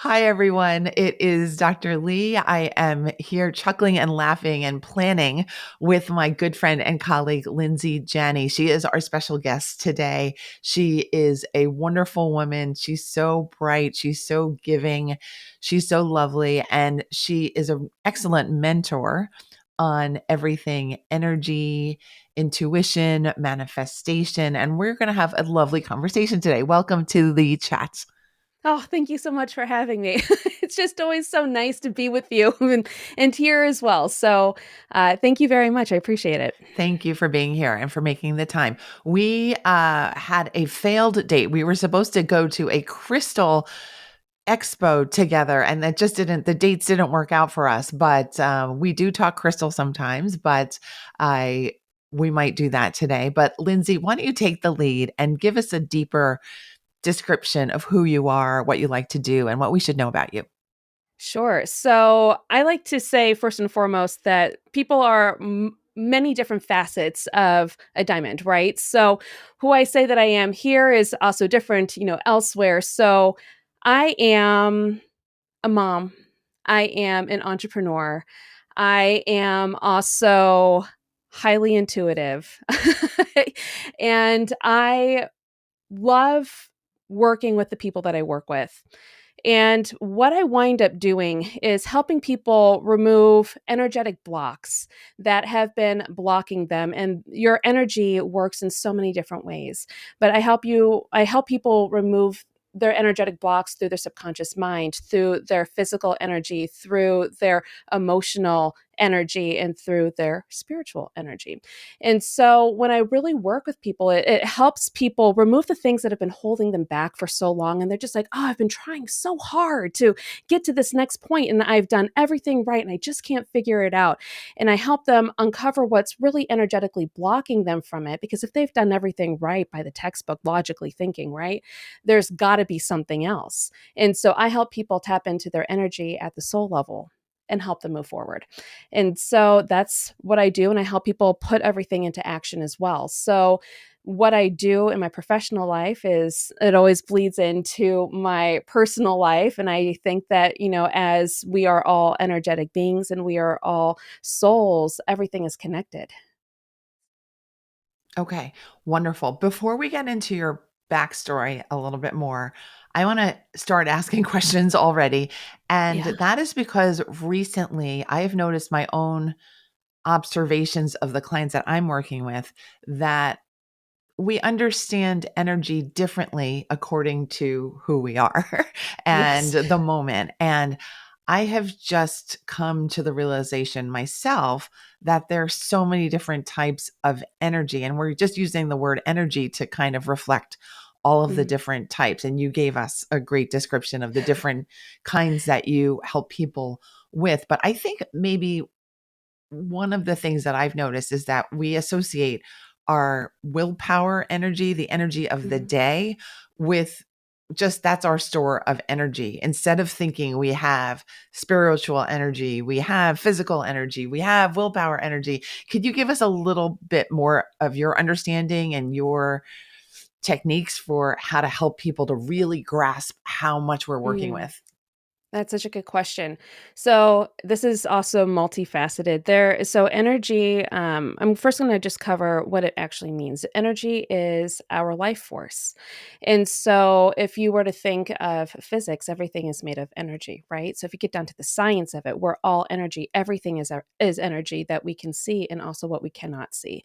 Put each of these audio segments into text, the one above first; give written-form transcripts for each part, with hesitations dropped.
Hi, everyone. It is Dr. Lee. I am here chuckling and laughing and planning with my good friend and colleague, Lindsay Jani. She is our special guest today. She is a wonderful woman. She's so bright. She's so giving. She's so lovely. And she is an excellent mentor on everything energy, intuition, manifestation. And we're going to have a lovely conversation today. Welcome to the chat. Oh, thank you so much for having me. It's just always so nice to be with you and here as well. So, thank you very much. I appreciate it. Thank you for being here and for making the time. We had a failed date. We were supposed to go to a crystal expo together, and that just didn't, the dates didn't work out for us. But we do talk crystal sometimes, but I, we might do that today. But Lindsay, why don't you take the lead and give us a deeper description of who you are, what you like to do, and what we should know about you? Sure. So, I like to say, first and foremost, that people are many different facets of a diamond, right? So, who I say that I am here is also different, elsewhere. So, I am a mom, I am an entrepreneur, I am also highly intuitive. And I love working with the people that I work with. And what I wind up doing is helping people remove energetic blocks that have been blocking them. And your energy works in so many different ways. But I help people remove their energetic blocks through their subconscious mind, through their physical energy, through their emotional energy, and through their spiritual energy. And so when I really work with people, it helps people remove the things that have been holding them back for so long. And they're just like, oh, I've been trying so hard to get to this next point and I've done everything right and I just can't figure it out. And I help them uncover what's really energetically blocking them from it. Because if they've done everything right by the textbook, logically thinking, right, there's got to be something else. And so I help people tap into their energy at the soul level and help them move forward. And so that's what I do. And I help people put everything into action as well. So, what I do in my professional life is it always bleeds into my personal life. And I think that, as we are all energetic beings and we are all souls, everything is connected. Okay, wonderful. Before we get into your backstory a little bit more, I want to start asking questions already. And Yeah. that is because recently I have noticed my own observations of the clients that I'm working with that we understand energy differently according to who we are and Yes. the moment. And I have just come to the realization myself that there's so many different types of energy. And we're just using the word energy to kind of reflect all of the Mhm. different types. And you gave us a great description of the different kinds that you help people with. But I think maybe one of the things that I've noticed is that we associate our willpower energy, the energy of the Mhm. day, with just that's our store of energy. Instead of thinking we have spiritual energy, we have physical energy, we have willpower energy. Could you give us a little bit more of your understanding and your techniques for how to help people to really grasp how much we're working Mm. with? That's such a good question. So this is also multifaceted. So energy. I'm first going to just cover what it actually means. Energy is our life force, and so if you were to think of physics, everything is made of energy, right? So if you get down to the science of it, we're all energy. Everything is energy that we can see, and also what we cannot see.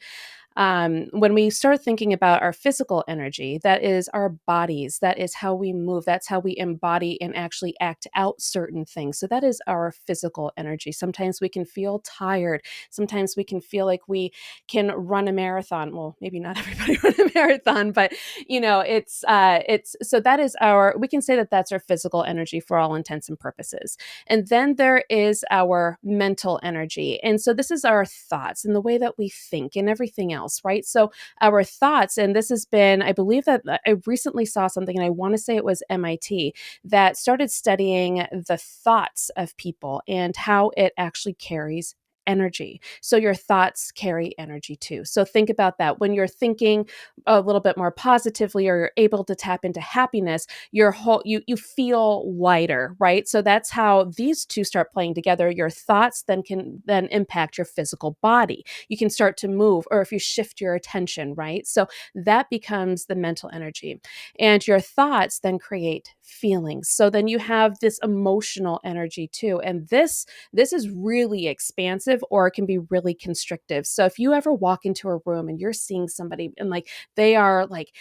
When we start thinking about our physical energy, that is our bodies, that is how we move, that's how we embody and actually act out certain things. So that is our physical energy. Sometimes we can feel tired. Sometimes we can feel like we can run a marathon. Well, maybe not everybody run a marathon, but it's so that is our. We can say that that's our physical energy for all intents and purposes. And then there is our mental energy. And so this is our thoughts and the way that we think and everything else, right? So our thoughts, and this has been, I believe that I recently saw something, and I want to say it was MIT, that started studying the thoughts of people and how it actually carries energy. So your thoughts carry energy too. So think about that. When you're thinking a little bit more positively, or you're able to tap into happiness, your whole you feel lighter, right? So that's how these two start playing together. Your thoughts then can then impact your physical body. You can start to move, or if you shift your attention, right? So that becomes the mental energy. And your thoughts then create feelings. So then you have this emotional energy too. And this is really expansive, or it can be really constrictive. So if you ever walk into a room and you're seeing somebody and like they are like,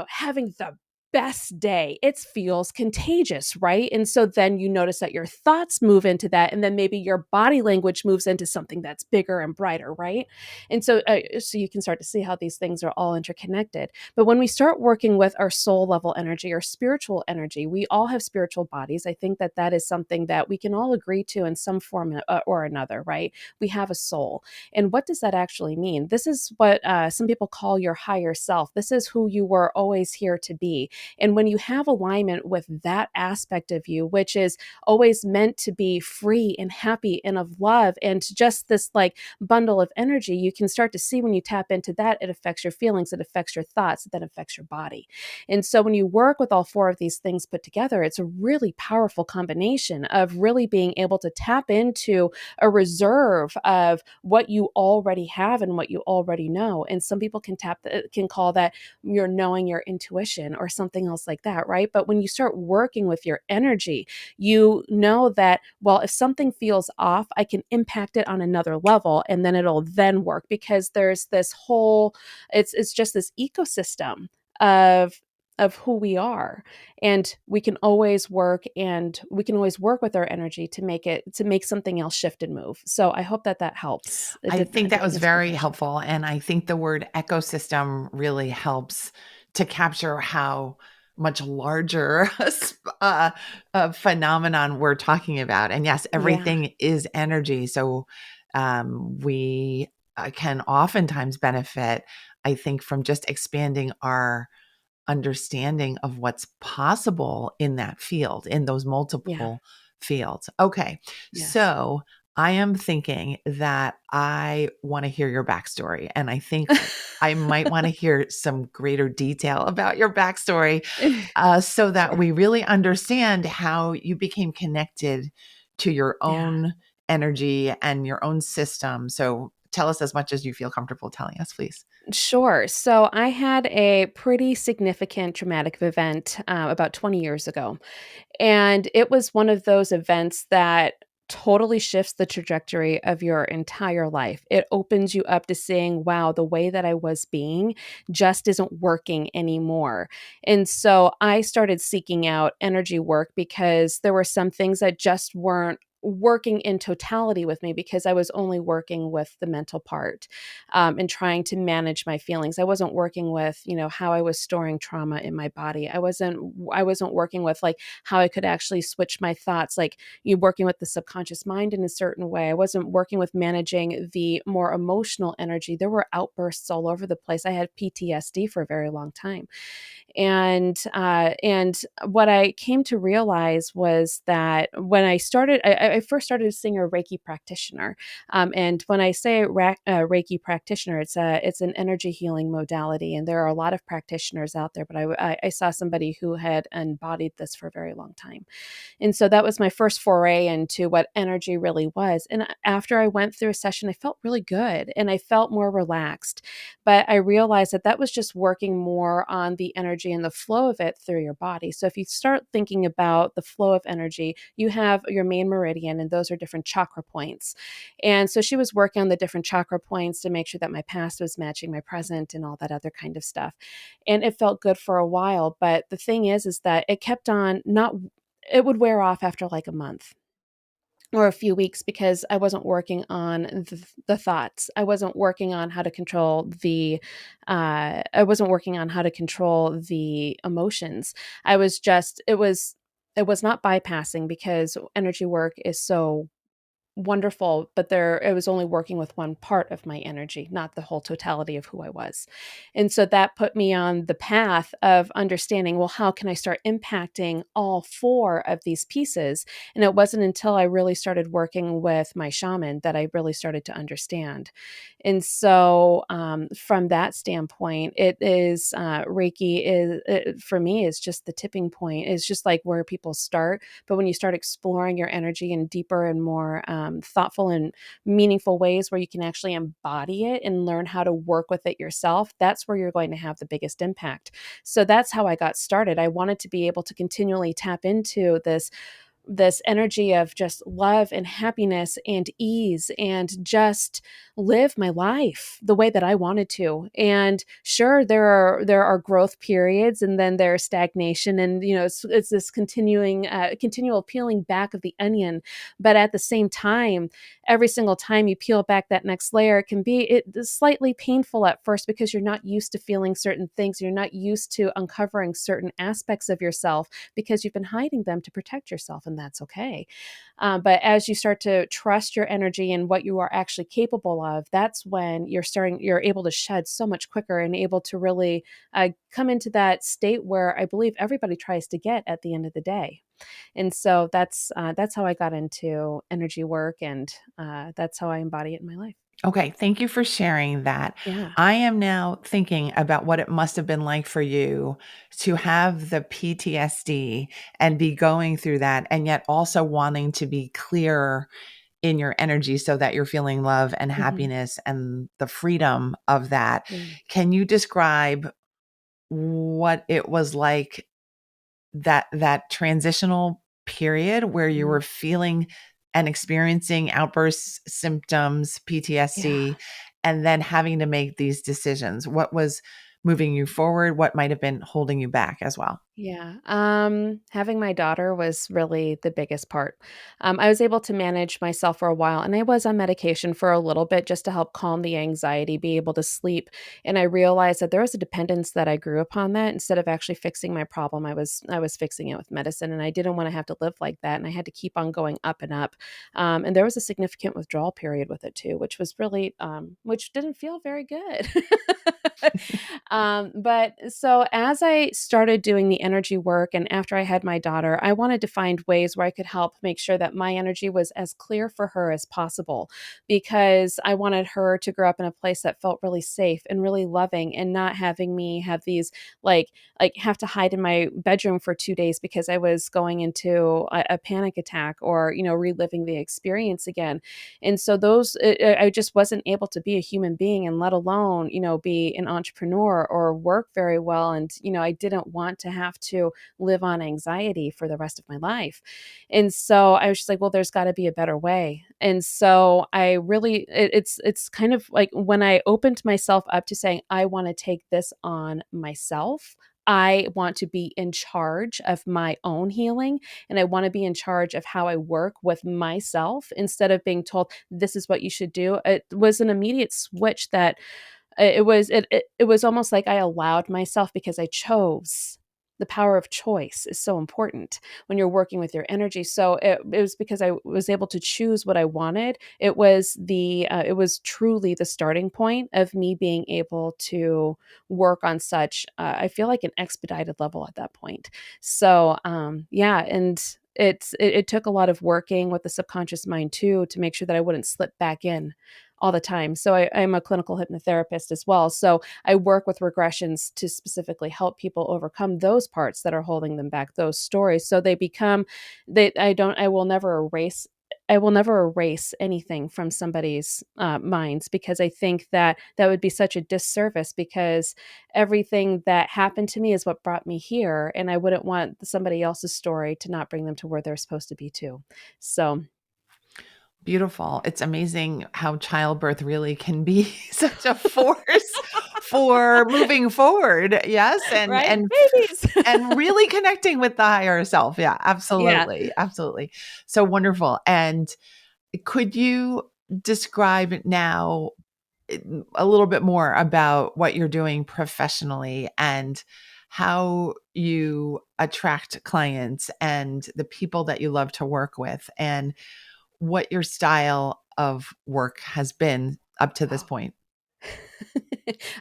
having the best day, it feels contagious, right? And so then you notice that your thoughts move into that, and then maybe your body language moves into something that's bigger and brighter, right? And so you can start to see how these things are all interconnected. But when we start working with our soul level energy or spiritual energy, we all have spiritual bodies. I think that that is something that we can all agree to in some form or another, right? We have a soul. And what does that actually mean? This is what some people call your higher self. This is who you were always here to be. And when you have alignment with that aspect of you, which is always meant to be free and happy and of love and just this like bundle of energy, you can start to see when you tap into that, it affects your feelings, it affects your thoughts, it then affects your body. And so when you work with all four of these things put together, it's a really powerful combination of really being able to tap into a reserve of what you already have and what you already know. And some people can call that you're knowing your intuition or something else like that, right? But when you start working with your energy, you know that, well, if something feels off, I can impact it on another level, and then it'll then work, because there's this whole, it's just this ecosystem of who we are, and we can always work with our energy to make something else shift and move. So I hope that that helps. I think Did that that was answer your very question? helpful. And I think the word ecosystem really helps to capture how much larger a phenomenon we're talking about. And yes, Yeah. everything is energy. So we can oftentimes benefit, I think, from just expanding our understanding of what's possible in that field, in those Yeah. multiple fields. Okay. Yes. So I am thinking that I want to hear your backstory. And I think I might want to hear some greater detail about your backstory, so that Sure. we really understand how you became connected to your Yeah. own energy and your own system. So tell us as much as you feel comfortable telling us, please. Sure. So I had a pretty significant traumatic event about 20 years ago. And it was one of those events that totally shifts the trajectory of your entire life. It opens you up to seeing, wow, the way that I was being just isn't working anymore. And so I started seeking out energy work, because there were some things that just weren't working in totality with me, because I was only working with the mental part, and trying to manage my feelings. I wasn't working with, how I was storing trauma in my body. I wasn't working with like how I could actually switch my thoughts, like you working with the subconscious mind in a certain way. I wasn't working with managing the more emotional energy. There were outbursts all over the place. I had PTSD for a very long time. And what I came to realize was that when I first started seeing a Reiki practitioner. And when I say Reiki practitioner, it's an energy healing modality, and there are a lot of practitioners out there. But I saw somebody who had embodied this for a very long time. And so that was my first foray into what energy really was. And after I went through a session, I felt really good and I felt more relaxed. But I realized that that was just working more on the energy and the flow of it through your body. So if you start thinking about the flow of energy, you have your main meridian, and those are different chakra points. And so she was working on the different chakra points to make sure that my past was matching my present and all that other kind of stuff. And it felt good for a while. But the thing is that it kept on not it would wear off after like a month or a few weeks, because I wasn't working on the thoughts. I wasn't working on how to control I wasn't working on how to control the emotions. I was just, it was not bypassing, because energy work is so wonderful, but there it was only working with one part of my energy, not the whole totality of who I was. And so that put me on the path of understanding, well, how can I start impacting all four of these pieces? And it wasn't until I really started working with my shaman that I really started to understand. And so, from that standpoint, it is Reiki is for me is just the tipping point. It's just like where people start, but when you start exploring your energy in deeper and more thoughtful and meaningful ways, where you can actually embody it and learn how to work with it yourself, that's where you're going to have the biggest impact. So that's how I got started. I wanted to be able to continually tap into this energy of just love and happiness and ease and just live my life the way that I wanted to. And sure, there are growth periods, and then there's stagnation, and it's this continual peeling back of the onion. But at the same time, every single time you peel back that next layer, it is slightly painful at first because you're not used to feeling certain things. You're not used to uncovering certain aspects of yourself because you've been hiding them to protect yourself, and that's okay. But as you start to trust your energy and what you are actually capable of, that's when you're able to shed so much quicker and able to really come into that state where I believe everybody tries to get at the end of the day. And so that's how I got into energy work, and that's how I embody it in my life. Okay, thank you for sharing that. Yeah. I am now thinking about what it must have been like for you to have the PTSD and be going through that, and yet also wanting to be clear in your energy so that you're feeling love and Hmm. happiness and the freedom of that. Yeah. Can you describe what it was like, that transitional period where you Mhm. were feeling and experiencing outbursts, symptoms, Yeah. PTSD, and then having to make these decisions? What was moving you forward? What might have been holding you back as well? Yeah. Having my daughter was really the biggest part. I was able to manage myself for a while, and I was on medication for a little bit just to help calm the anxiety, be able to sleep. And I realized that there was a dependence that I grew upon that. Instead of actually fixing my problem, I was fixing it with medicine, and I didn't want to have to live like that. And I had to keep on going up and up. And there was a significant withdrawal period with it too, which was really which didn't feel very good. But so as I started doing the energy work and after I had my daughter, I wanted to find ways where I could help make sure that my energy was as clear for her as possible, because I wanted her to grow up in a place that felt really safe and really loving, and not having me have these like have to hide in my bedroom for 2 days because I was going into a panic attack, or reliving the experience again. And so I just wasn't able to be a human being, and let alone, be an entrepreneur or work very well. And, I didn't want to have to live on anxiety for the rest of my life. And so I was just like, well, there's got to be a better way. And so it's kind of like when I opened myself up to saying, I want to take this on myself. I want to be in charge of my own healing, and I want to be in charge of how I work with myself instead of being told this is what you should do. It was an immediate switch that it was almost like I allowed myself, because I chose. The power of choice is so important when you're working with your energy. So it was because I was able to choose what I wanted. It was truly the starting point of me being able to work on such I feel like an expedited level at that point. So yeah, and it took a lot of working with the subconscious mind too, to make sure that I wouldn't slip back in all the time. So I'm a clinical hypnotherapist as well. So I work with regressions to specifically help people overcome those parts that are holding them back, those stories. So they become they I will never erase anything from somebody's minds, because I think that that would be such a disservice, because everything that happened to me is what brought me here. And I wouldn't want somebody else's story to not bring them to where they're supposed to be too. So, Beautiful. It's amazing how childbirth really can be such a force for moving forward. Yes, right? Babies. and really connecting with the higher self. Yeah, Yeah. absolutely. Absolutely. So wonderful. And could you describe now a little bit more about what you're doing professionally and how you attract clients and the people that you love to work with, and what your style of work has been up to this point.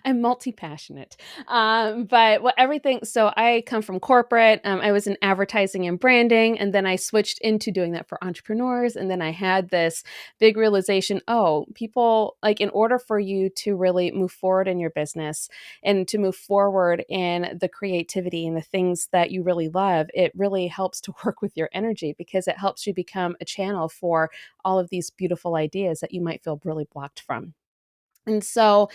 I'm multi-passionate. But what everything, so I come from corporate. I was in advertising and branding, and then I switched into doing that for entrepreneurs. And then I had this big realization, oh, people, like, in order for you to really move forward in your business and to move forward in the creativity and the things that you really love, it really helps to work with your energy, because it helps you become a channel for all of these beautiful ideas that you might feel really blocked from. And so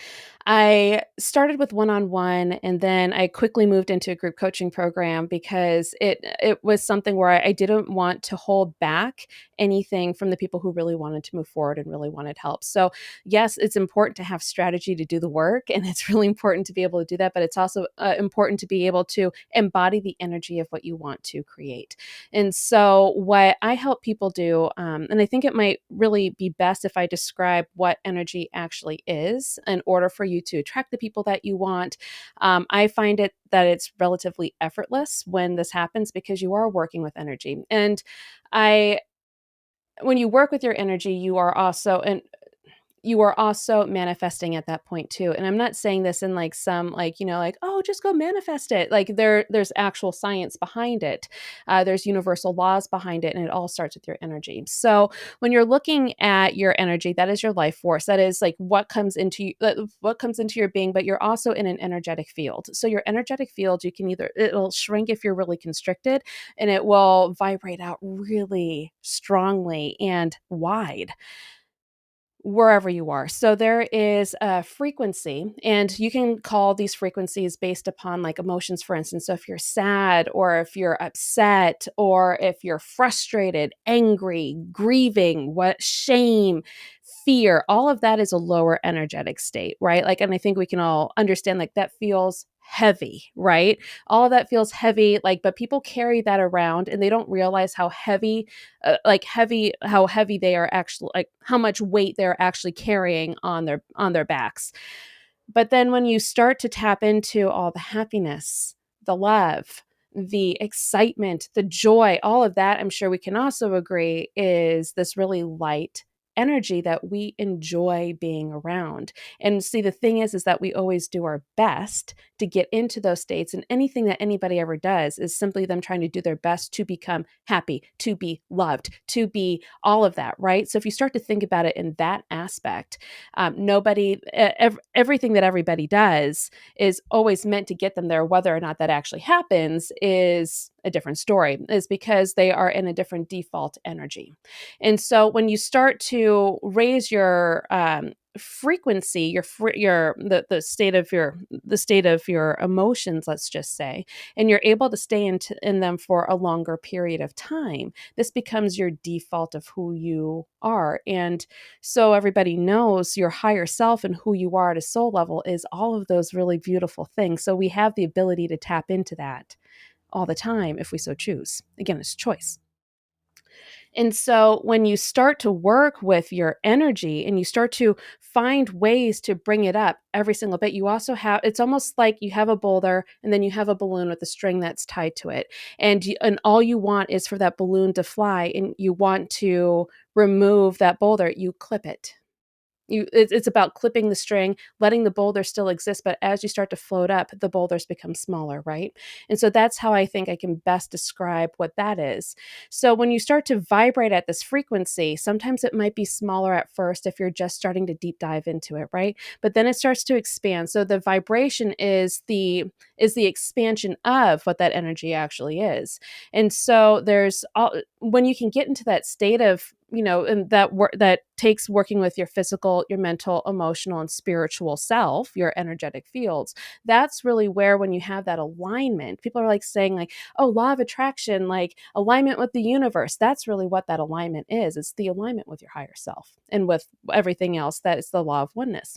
I started with one-on-one, and then I quickly moved into a group coaching program because it was something where I didn't want to hold back anything from the people who really wanted to move forward and really wanted help. So, yes, it's important to have strategy to do the work, and it's really important to be able to do that, but it's also important to be able to embody the energy of what you want to create. And so, what I help people do, and I think it might really be best if I describe what energy actually is in order for you to attract the people that you want. I find it that it's relatively effortless when this happens because you are working with energy. And I, when you work with your energy, you are also manifesting at that point too. And I'm not saying this in like some, like, like, oh, just go manifest it. Like, there's actual science behind it. There's universal laws behind it, and it all starts with your energy. So when you're looking at your energy, that is your life force. That is like what comes into your being, but you're also in an energetic field. So your energetic field, you can either, it'll shrink if you're really constricted, and it will vibrate out really strongly and wide wherever you are. So there is a frequency, and you can call these frequencies based upon like emotions, for instance. So if you're sad, or if you're upset, or if you're frustrated, angry, grieving, what shame, fear, all of that is a lower energetic state, right? Like, and I think we can all understand like that feels heavy, right? All of that feels heavy, like, but people carry that around and they don't realize how heavy, how heavy they are actually, like how much weight they're actually carrying on their backs. But then when you start to tap into all the happiness, the love, the excitement, the joy, all of that, I'm sure we can also agree is this really light energy that we enjoy being around. And see, the thing is that we always do our best to get into those states, and anything that anybody ever does is simply them trying to do their best to become happy, to be loved, to be all of that, right? So if you start to think about it in that aspect, everything that everybody does is always meant to get them there. Whether or not that actually happens is a different story, is because they are in a different default energy. And so when you start to raise your frequency, the state of your emotions, let's just say, and you're able to stay in them for a longer period of time, this becomes your default of who you are. And so everybody knows your higher self and who you are at a soul level is all of those really beautiful things. So we have the ability to tap into that all the time if we so choose. Again, it's choice. And so when you start to work with your energy and you start to find ways to bring it up every single bit, you also have, it's almost like you have a boulder and then you have a balloon with a string that's tied to it. And all you want is for that balloon to fly, and you want to remove that boulder, you clip it. It's about clipping the string, letting the boulder still exist, but as you start to float up, the boulders become smaller, right? And so that's how I think I can best describe what that is. So when you start to vibrate at this frequency, sometimes it might be smaller at first if you're just starting to deep dive into it, right? But then it starts to expand. So the vibration is the expansion of what that energy actually is. And so there's all, when you can get into that state of, and that work that takes working with your physical, your mental, emotional, and spiritual self, your energetic fields. That's really where, when you have that alignment, people are like saying like, oh, law of attraction, like alignment with the universe. That's really what that alignment is. It's the alignment with your higher self and with everything else. That is the law of oneness.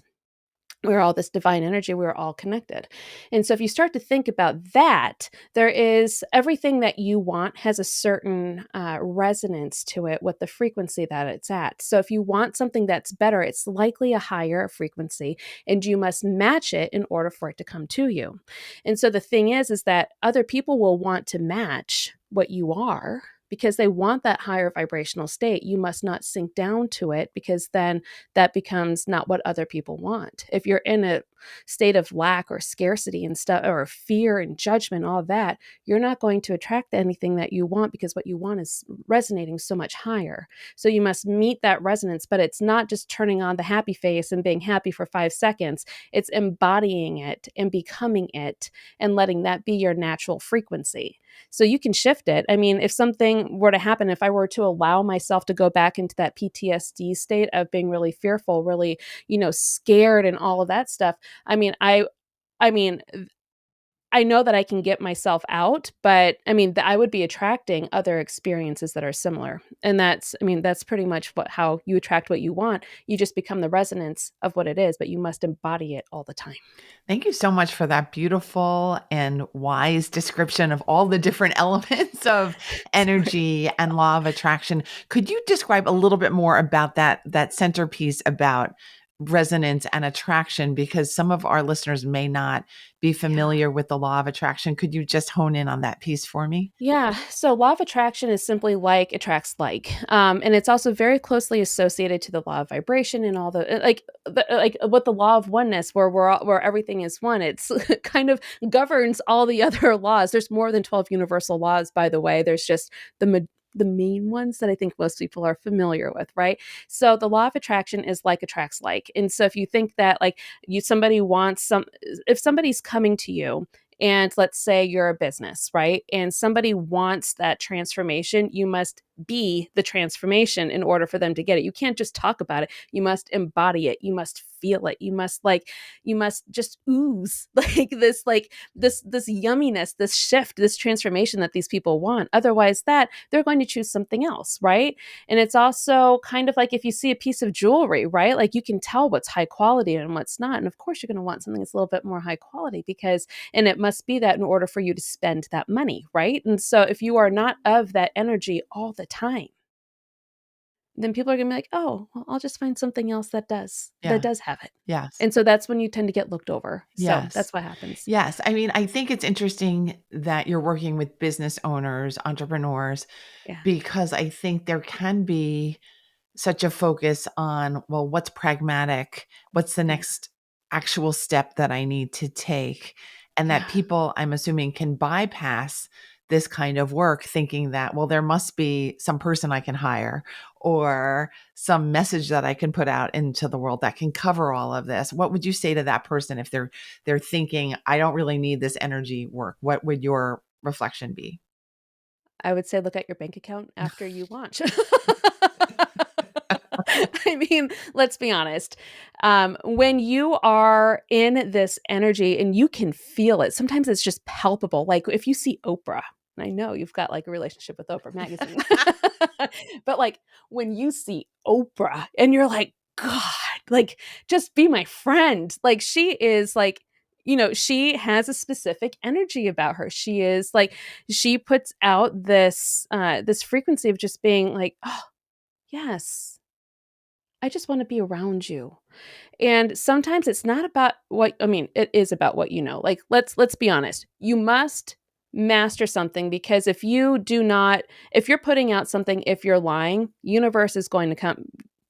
We're all this divine energy. We're all connected. And so if you start to think about that, there is everything that you want has a certain resonance to it with the frequency that it's at. So if you want something that's better, it's likely a higher frequency, and you must match it in order for it to come to you. And so the thing is that other people will want to match what you are, because they want that higher vibrational state. You must not sink down to it, because then that becomes not what other people want. If you're in a state of lack or scarcity and stuff, or fear and judgment, all that, you're not going to attract anything that you want, because what you want is resonating so much higher. So you must meet that resonance, but it's not just turning on the happy face and being happy for 5 seconds. It's embodying it and becoming it and letting that be your natural frequency. So you can shift it. I mean, if something were to happen, if I were to allow myself to go back into that PTSD state of being really fearful, really, scared and all of that stuff, I mean, I mean, I know that I can get myself out, but I mean, I would be attracting other experiences that are similar. And that's pretty much how you attract what you want. You just become the resonance of what it is, but you must embody it all the time. Thank you so much for that beautiful and wise description of all the different elements of Sorry. energy and law of attraction. Could you describe a little bit more about that centerpiece about resonance and attraction, because some of our listeners may not be Yeah. familiar with the law of attraction? Could you just hone in on that piece for me? Yeah. So law of attraction is simply like attracts like, and it's also very closely associated to the law of vibration and all like what the law of oneness, where everything is one. It's kind of governs all the other laws. There's more than 12 universal laws, by the way. There's just the ma- the main ones that I think most people are familiar with, right? So the law of attraction is like attracts like, and so if you think that like somebody wants if somebody's coming to you, and let's say you're a business, right? And somebody wants that transformation, you must be the transformation in order for them to get it. You can't just talk about it. You must embody it. You must feel it. You must just ooze this yumminess, this shift, this transformation that these people want. Otherwise that they're going to choose something else, right? And it's also kind of like if you see a piece of jewelry, right? Like you can tell what's high quality and what's not. And of course you're going to want something that's a little bit more high quality, because and it must be that in order for you to spend that money, right? And so if you are not of that energy all the time, then people are going to be like, "Oh, well, I'll just find something else that Yeah. does have it." Yes. And so that's when you tend to get looked over. So Yes. that's what happens. Yes. I mean, I think it's interesting that you're working with business owners, entrepreneurs, Yeah. because I think there can be such a focus on, well, what's pragmatic? What's the Yeah. next actual step that I need to take? And that Yeah. people, I'm assuming, can bypass this kind of work thinking that, well, there must be some person I can hire or some message that I can put out into the world that can cover all of this. What would you say to that person if they're thinking, I don't really need this energy work? What would your reflection be? I would say look at your bank account after you launch. I mean, let's be honest. When you are in this energy and you can feel it, sometimes it's just palpable. Like if you see Oprah, and I know you've got like a relationship with Oprah magazine, but like when you see Oprah and you're like, God, like just be my friend. Like she is like, she has a specific energy about her. She puts out this frequency of just being like, oh, yes, I just want to be around you. And sometimes it's not about what I mean, it is about what you know. Like let's be honest. You must master something, because if you're putting out something, if you're lying, universe is going to come,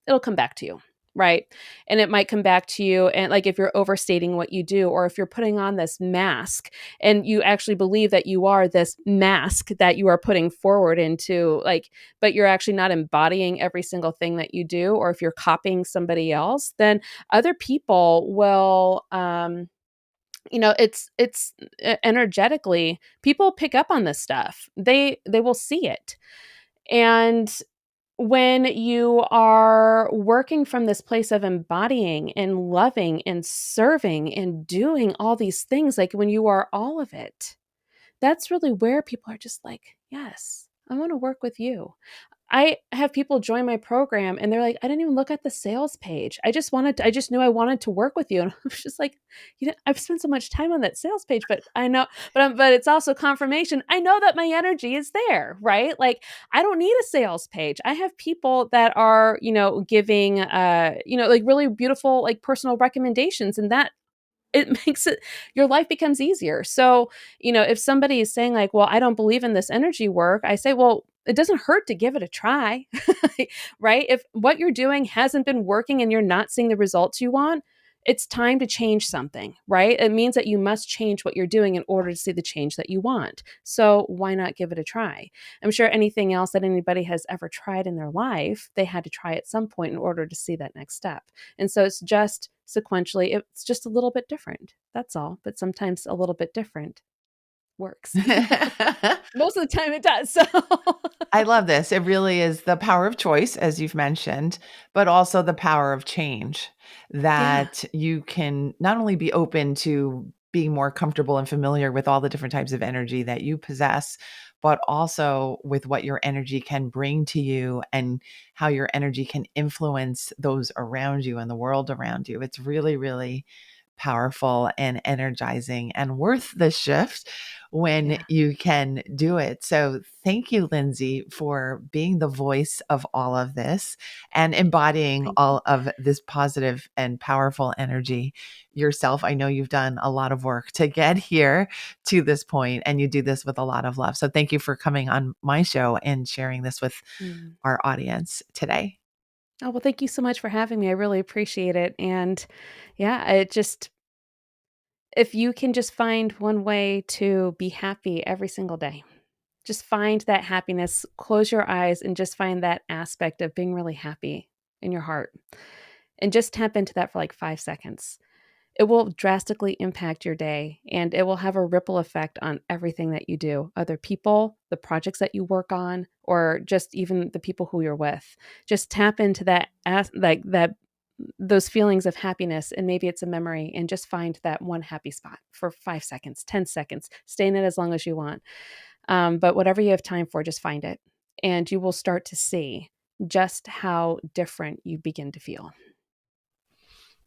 it'll come back to you, right? And it might come back to you, and like if you're overstating what you do, or if you're putting on this mask and you actually believe that you are this mask that you are putting forward into like, but you're actually not embodying every single thing that you do, or if you're copying somebody else, then other people will energetically, people pick up on this stuff. They will see it. And when you are working from this place of embodying and loving and serving and doing all these things, like when you are all of it, that's really where people are just like, yes, I want to work with you. I have people join my program and they're like, I didn't even look at the sales page. I just knew I wanted to work with you. And I was just like, I've spent so much time on that sales page, but I know, but it's also confirmation. I know that my energy is there, right? Like I don't need a sales page. I have people that are, giving, like really beautiful, like personal recommendations, and that it makes it your life becomes easier. So, if somebody is saying like, well, I don't believe in this energy work, I say, well, it doesn't hurt to give it a try, right? If what you're doing hasn't been working and you're not seeing the results you want, it's time to change something, right? It means that you must change what you're doing in order to see the change that you want. So why not give it a try? I'm sure anything else that anybody has ever tried in their life, they had to try at some point in order to see that next step. And so it's just sequentially, it's just a little bit different. That's all. But sometimes a little bit different works. Most of the time it does. So I love this. It really is the power of choice, as you've mentioned, but also the power of change, yeah. that you can not only be open to being more comfortable and familiar with all the different types of energy that you possess, but also with what your energy can bring to you and how your energy can influence those around you and the world around you. It's really, really powerful and energizing and worth the shift when Yeah. you can do it. So, thank you, Lindsay, for being the voice of all of this and embodying Thank you. all of this positive and powerful energy yourself. I know you've done a lot of work to get here to this point, and you do this with a lot of love. So, thank you for coming on my show and sharing this with Mm. our audience today. Oh, well, thank you so much for having me. I really appreciate it. And yeah, it just, if you can just find one way to be happy every single day, just find that happiness, close your eyes and just find that aspect of being really happy in your heart and just tap into that for like 5 seconds. It will drastically impact your day and it will have a ripple effect on everything that you do, other people, the projects that you work on, or just even the people who you're with. Just tap into that, like that, those feelings of happiness. And maybe it's a memory and just find that one happy spot for 5 seconds, 10 seconds, stay in it as long as you want. But whatever you have time for, just find it. And you will start to see just how different you begin to feel.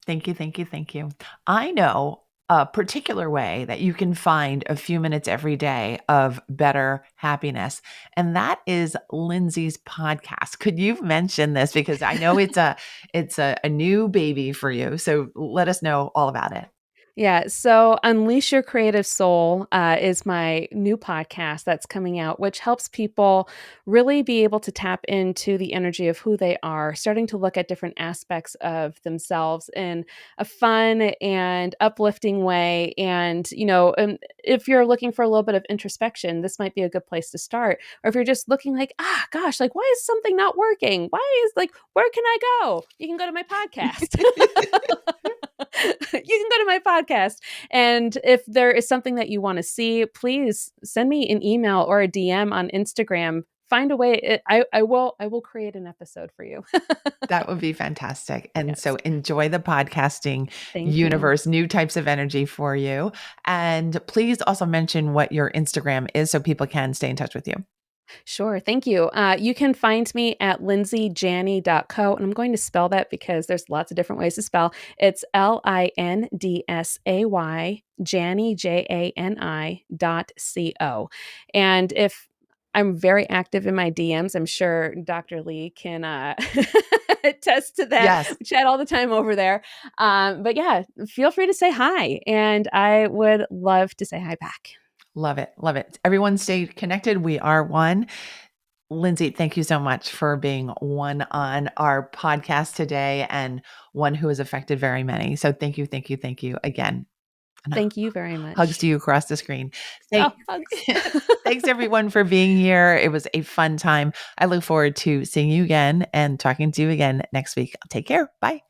Thank you, thank you, thank you. I know a particular way that you can find a few minutes every day of better happiness, and that is Lindsay's podcast. Could you mention this because I know it's a new baby for you. So let us know all about it. Yeah. So, Unleash Your Creative Soul is my new podcast that's coming out, which helps people really be able to tap into the energy of who they are, starting to look at different aspects of themselves in a fun and uplifting way. And, if you're looking for a little bit of introspection, this might be a good place to start. Or if you're just looking like, gosh, like, why is something not working? Where can I go? You can go to my podcast. You can go to my podcast. And if there is something that you want to see, please send me an email or a DM on Instagram. Find a way. I will create an episode for you. That would be fantastic. And so Yes. enjoy the podcasting Thank you. universe, new types of energy for you. And please also mention what your Instagram is so people can stay in touch with you. Sure. Thank you. You can find me at lindsayjani.co. And I'm going to spell that because there's lots of different ways to spell. It's LINDSAY, Jani, JANI.co. And if I'm very active in my DMs, I'm sure Dr. Lee can attest to that. Yes. We chat all the time over there. But yeah, feel free to say hi. And I would love to say hi back. Love it. Love it. Everyone stay connected. We are one. Lindsay, thank you so much for being one on our podcast today and one who has affected very many. So thank you, thank you, thank you again. And Thank you very hugs much. to you across the screen. Oh, Thanks. hugs. Thanks everyone for being here. It was a fun time. I look forward to seeing you again and talking to you again next week. Take care. Bye.